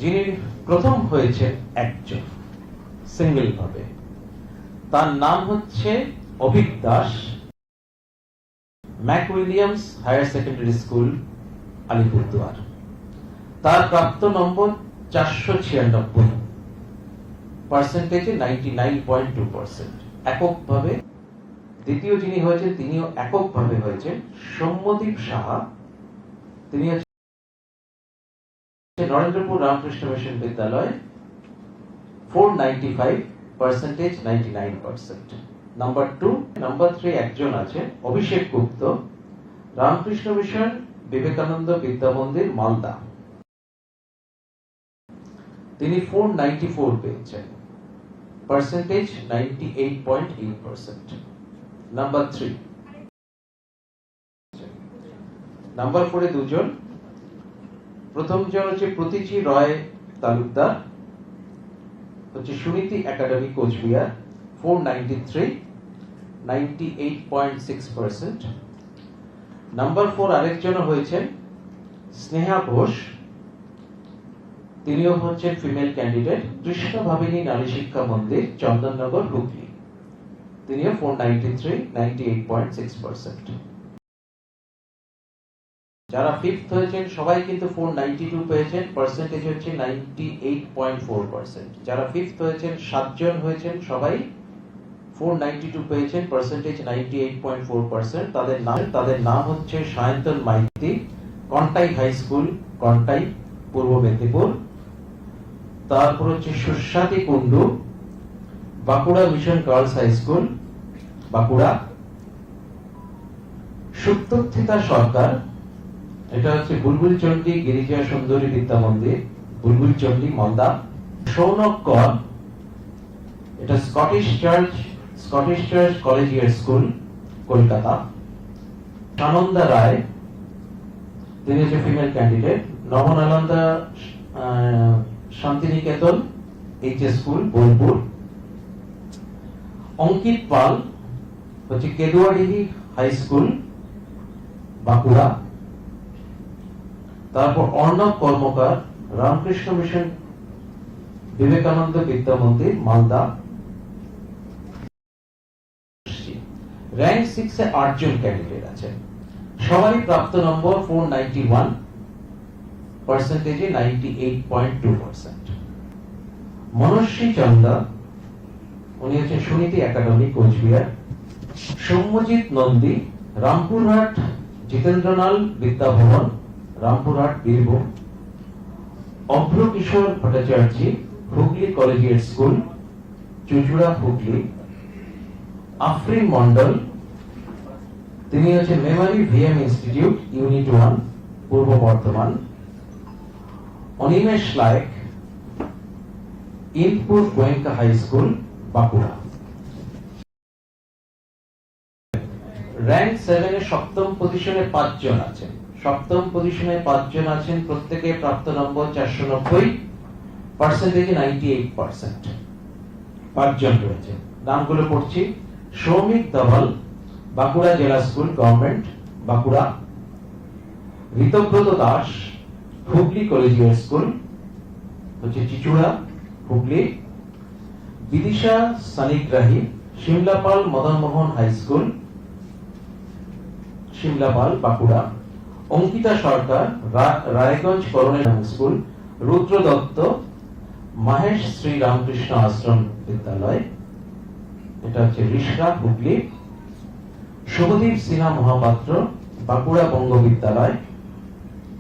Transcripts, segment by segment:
যিনি প্রথম হয়েছে একজন সিঙ্গেল ভাবে, তার নাম হচ্ছে Abhik Das, Mac Williams higher secondary school, Alipurduar. তার প্রাপ্ত নম্বর 496, পার্সেন্টেজে 99.2%। এককভাবে। দ্বিতীয় যিনি হয়েছেন তিনিও এককভাবে হয়েছেন সৌম্যদীপ সাহা, তিনি নরেন্দ্রপুর রামকৃষ্ণ মিশন বিদ্যালয়, 495, পার্সেন্টেজ 99%। নাম্বার 2, নাম্বার 3 একজন আছেন অভিষেক গুপ্ত, রামকৃষ্ণ মিশন বিবেকানন্দ বিদ্যা মন্দির, মালদা। তিনি 494 পেয়েছেন, পার্সেন্টেজ 98.8%। নাম্বার 3। নাম্বার 4 দুজন। প্রথম জন হচ্ছে প্রতীচি রয় তালুকদার, হচ্ছে সুনীতি একাডেমি, কোচবিহার, 493, 98.6%। নাম্বার 4 আরেকজন হয়েছেন স্নেহা ঘোষ, তিনিও হচ্ছেন ফিমেল ক্যান্ডিডেট, কৃষ্ণ ভাবিনী নারী শিক্ষা মন্দির, চন্দননগর, হুগলি। তিনিও 493, 98.6%। যারা 5th হয়েছেন সবাই কিন্তু 492 পেয়েছেন, পার্সেন্টেজ হচ্ছে 98.4%। যারা 5th হয়েছেন 7 জন হয়েছেন, সবাই 492 পেয়েছেন, পার্সেন্টেজ 98.4%। তাদের নাম হচ্ছে সায়ন্তন মাইতি, কন্টাই হাই স্কুল, কন্টাই, পূর্ব মেদিনীপুর। তারপর হচ্ছে Susvati Kundu, Bankura mission girls high school, Bankura. Suptathita Sarkar, এটা হচ্ছে বুলবুল চণ্ডী গিরিজা সুন্দরী বিদ্যা মন্দির, বুলবুল চণ্ডী, মালদা। সৌনক কর, এটা Scottish church collegiate school, Kolkata. Sananda Ray, তিনি হচ্ছে female candidate, Nabanalanda Santiniketan HS school, Bolpur. Ankit Pal হচ্ছে কেদুয়াডিহি হাই স্কুল, বাঁকুড়া। তারপর অর্ণব কর্মকার, রামকৃষ্ণ মিশন বিবেকানন্দ বিদ্যা মন্দির, মালদা। র্যাঙ্ক 6 এ 8 জন ক্যান্ডিডেট আছেন, সবারই প্রাপ্ত নম্বর 491, পার্সেন্টেজে 98.2%। মনস্বী চন্দা, উনি হচ্ছেন Suniti academy, Coochbehar. Soumyajit Nandi, Rampurhat Jitendranal Vidya Bhavan, Rampurhat, Birbhum. Abhra Kishore Bhattacharya, Hooghly collegiate school, চুচুড়া, হুগলি। আফরিন মন্ডল, তিনি হচ্ছে memory VM institute, unit 1, Purba Bardhaman. Animesh Layek, Inpur Goenka high school, Bankura. Rank 7 এ সপ্তম পজিশনে 5 জন আছেন, প্রত্যেকে প্রাপ্ত নম্বর 490, পার্সেন্টেজে 98%। 5 জন রয়েছে। নামগুলো পড়ছি। সৌমিক দাভাল, বাঁকুড়া জেলা school, government, Bankura. Ritabrata Das, Hooghly collegiate school, হচ্ছে চিচুড়া, হুগলি। Bidisha Sanigrahi, Simlapal Madanmohan high school, Simlapal, Bankura. অঙ্কিতা সরকার, রায়গঞ্জ করোনেল স্কুল। রুদ্র দত্ত, মাহেশ শ্রী রামকৃষ্ণ আশ্রম বিদ্যালয়, এটা হচ্ছে রিশরা, হুগলি। শুভদীপ সিনহা মহাপাত্র, বাঁকুড়া বঙ্গ বিদ্যালয়,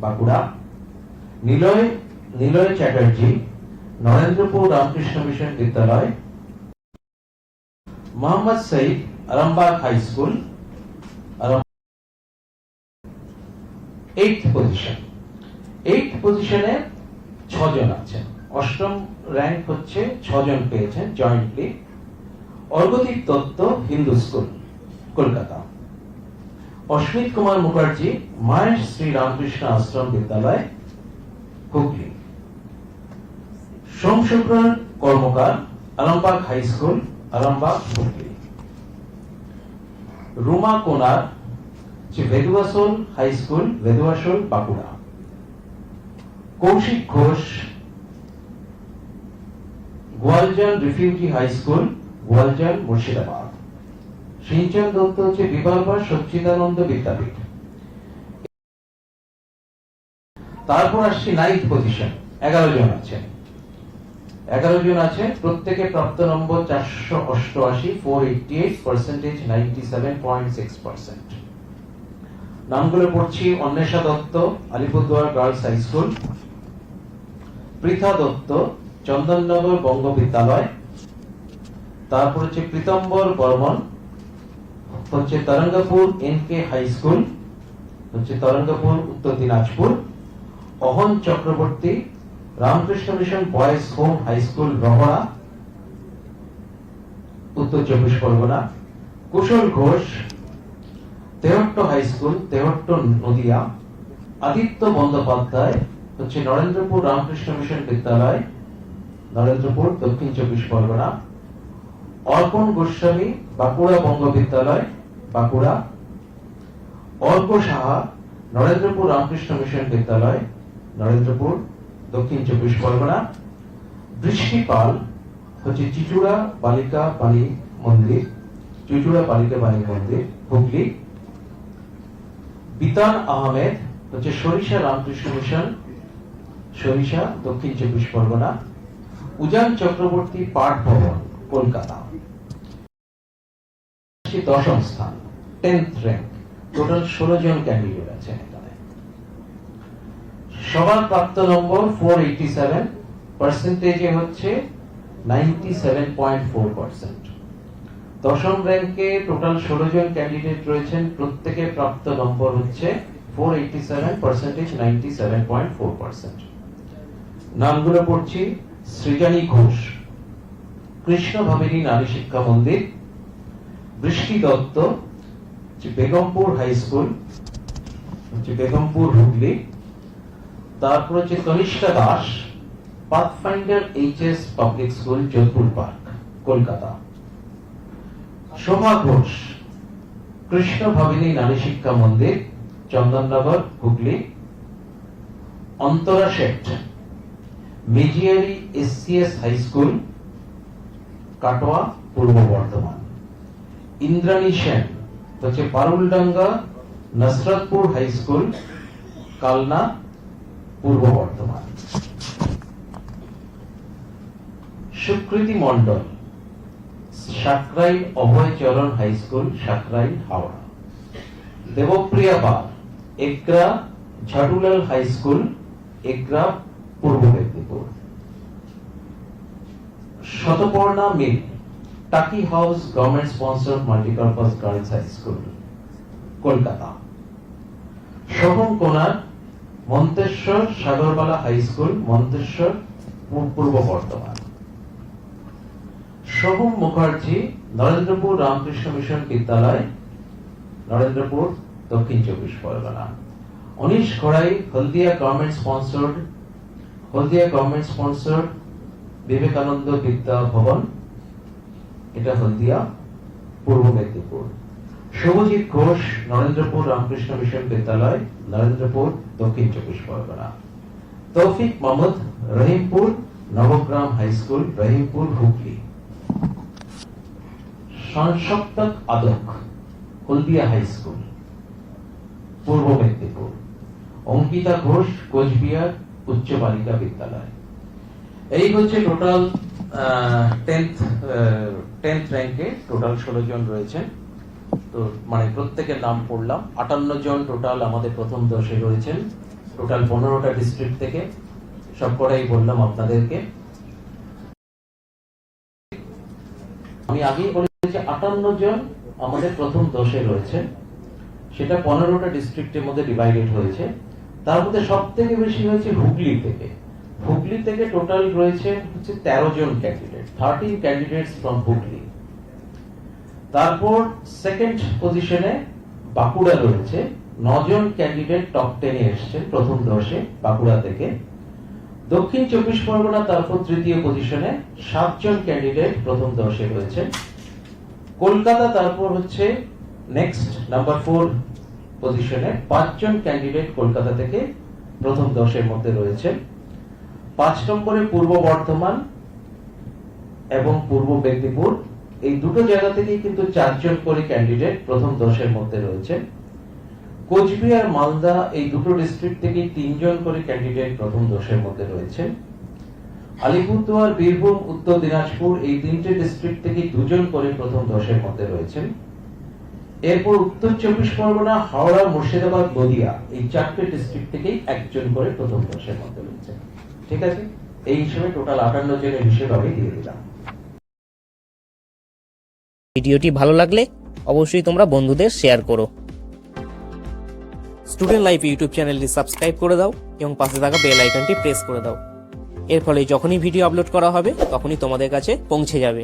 বাঁকুড়া। নিলয় চ্যাটার্জি, নরেন্দ্রপুর রামকৃষ্ণ মিশন বিদ্যালয়। মোহাম্মদ সঈদ, আরামবাগ হাই স্কুল, 8th পজিশনে 6 জন আছেন। অষ্টম র্যাঙ্ক হচ্ছে 6 জন পেয়েছেন জয়েন্টলি। অর্ঘদীপ দত্ত, হিন্দু স্কুল, কলকাতা। অস্মিত কুমার মুখার্জি, মাহেশ শ্রী রামকৃষ্ণ আশ্রম বিদ্যালয়, হুগলি। সোমশুক্র কর্মকার, আরামবাগ হাই স্কুল, আরামবাগ, হুগলি। রুমা কোনার, Bheduashol high school, Bheduashol, Bankura. Kaushik Ghosh, Goaljan refugee high school, Goaljan, Murshidabad. সিঞ্চন দত্ত হচ্ছে বিবারবার সচ্চিদানন্দ বিদ্যাপীঠ। তারপর আসছি 9th পজিশন, 11 জন আছেন। 11 জন আছেন, প্রত্যেকে প্রাপ্ত নম্বর 488, 488, পার্সেন্টেজ 97.6%। নামগুলো পড়ছি: Anwesha Dutta, Alipurduar girls high school; Pritha Dutta, Chandannagar Banga Vidyalaya; তারপর হচ্ছে প্রীতম্বর বর্মন, হচ্ছে তরঙ্গপুর এনকে হাই স্কুল, হচ্ছে Tarangapur, Uttar Dinajpur; Ahan Chakraborty, Ramakrishna mission boys home high school, Rahara, Uttar 24 Parganas; Kushal Ghosh, Tehatta high school, Tehatta, Nadia; Aditya Bandyopadhyay, হচ্ছে নরেন্দ্রপুর রামকৃষ্ণ মিশন বিদ্যালয়, নরেন্দ্রপুর, দক্ষিণ 24 পরগনা; অর্পণ গোস্বামী, বাঁকুড়া বঙ্গ বিদ্যালয়, বাঁকুড়া; অর্ক সাহা, নরেন্দ্রপুর রামকৃষ্ণ মিশন বিদ্যালয়, নরেন্দ্রপুর, দক্ষিণ 24 পরগনা; বৃষ্টি পাল, হচ্ছে চিচুড়া বালিকা বাণী মন্দির, চিচুড়া বালিকা বাণী মন্দির, হুগলি; বিতান আহমেদ, হচ্ছে সরিষা রামকৃষ্ণ মিশন, সরিষা, দক্ষিণ 24 পরগনা; উজান চক্রবর্তী, পাঠ ভবন, কলকাতা। 10ম স্থান, 10th র্যাঙ্ক, টোটাল 16 জন ক্যান্ডিডেট আছেন এখানে। সবার প্রাপ্ত নম্বর 487, পার্সেন্টেজে হচ্ছে 97.4%। 10ম র্যাঙ্কে টোটাল 16 জন ক্যান্ডিডেট রয়েছেন, প্রত্যেকের প্রাপ্ত নম্বর হচ্ছে 487, পার্সেন্টেজ 97.4%। নামগুলো পড়ছি: সৃজনী ঘোষ, কৃষ্ণ ভামিনী নারী শিক্ষা মন্দির; বৃষ্টি দত্ত, বেগমপুর হাই স্কুল, বেগমপুর, হুগলি; তারপর হচ্ছে Tanishka Das, Pathfinder HS public school, Jodhpur park, Kolkata; Shobha Ghosh, Krishna Bhamini Nari Shiksha Mandir, Chandannagar, Hooghly; Antara Seth, Mejiari SCS high school, Katwa, Purba Bardhaman; Indrani Sen, হচ্ছে Paruldanga Nasratpur high school, Kalna, Purba Bardhaman; Sukriti Mondal, Sankrail Abhaycharan high school, Sankrail, Howrah; Debpriya Pal, Egra Jharulal high school, Egra, Purba Medinipur; Shatparna Mil, Taki house government sponsored multipurpose girls high school, Kolkata; Soham Konar, Manteswar Sagarbala high school, Manteswar, Purba Bardhaman; Soham Mukherjee, Narendrapur Ramakrishna mission Vidyalaya, Narendrapur, Dakshin 24 Parganas; Anish Kharai, Haldia government sponsored Vivekananda Vidya Bhavan, এটা Haldia, Purba Medinipur; Shubhajit Ghosh, Narendrapur Ramakrishna mission Vidyalaya, Narendrapur, Dakshin 24 Parganas; Taufiq Mahmud, Rahimpur Nabagram high school, Rahimpur, Hooghly; Sansaptak Adak, Haldia high school, Purba Medinipur; Ankita Ghosh, Cooch Behar উচ্চ বালিকা বিদ্যালয়। এই হচ্ছে total 10th র্যাঙ্কে total 16 জন রয়েছেন। তো মানে প্রত্যেকের নাম পড়লাম। 58 জন টোটাল আমাদের প্রথম 10-এ রয়েছেন, টোটাল 15টা ডিস্ট্রিক্ট থেকে, সবকটাই বললাম আপনাদেরকে। আমি আগেই বলেছি 58 জন আমাদের প্রথম 10-এ রয়েছেন, সেটা 15টা ডিস্ট্রিক্টের মধ্যে ডিভাইডেড হয়েছে। তার মধ্যে সব থেকে বেশি হয়েছে হুগলি থেকে। হুগলি থেকে টোটাল রয়েছে হচ্ছে 13 জন ক্যান্ডিডেট, 13 ক্যান্ডিডেটস ফ্রম হুগলি। তারপর সেকেন্ড পজিশনে বাঁকুড়া রয়েছে, 9 জন ক্যান্ডিডেট টপ 10-এ এসেছেন প্রথম 10-এ বাঁকুড়া থেকে। দক্ষিণ 24 পরগনা তারপর তৃতীয় পজিশনে 7 জন ক্যান্ডিডেট প্রথম 10-এ রয়েছেন। কলকাতা তারপর হচ্ছে নেক্সট নাম্বার 4 পজিশনে, 5 জন ক্যান্ডিডেট কলকাতা থেকে প্রথম 10-এর মধ্যে রয়েছে। 5 নম্বরে পূর্ব বর্ধমান, এবং পূর্ব মেদিনীপুর, এই দুটো জায়গা থেকেই কিন্তু 4 জন করে ক্যান্ডিডেট প্রথম 10-এর মধ্যে রয়েছে। কোচবিহার, মালদা এই দুটো ডিস্ট্রিক্ট থেকে 3 জন করে ক্যান্ডিডেট প্রথম 10-এর মধ্যে রয়েছে। আলিপুরদুয়ার, বীরভূম, উত্তর দিনাজপুর এই 3টে ডিস্ট্রিক্ট থেকে 2 জন করে প্রথম 10-এর মধ্যে রয়েছেন। এরপর উত্তর 24 পরগনা, হাওড়া, মুর্শিদাবাদ, নদিয়া এই 4টে ডিস্ট্রিক্ট থেকেই 1 জন করে প্রথম 10-এর মধ্যে রয়েছে। ঠিক আছে, এই হিসেবে টোটাল 58 জনের হিসেব আমি দিয়ে দিলাম। ভিডিওটি ভালো লাগলে অবশ্যই তোমরা বন্ধুদের শেয়ার করো। স্টুডেন্ট লাইফ ইউটিউব চ্যানেলটি সাবস্ক্রাইব করে দাও এবং পাশে থাকা বেল আইকনটি প্রেস করে দাও। এর ফলে যখনই ভিডিও আপলোড করা হবে তখনই তোমাদের কাছে পৌঁছে যাবে।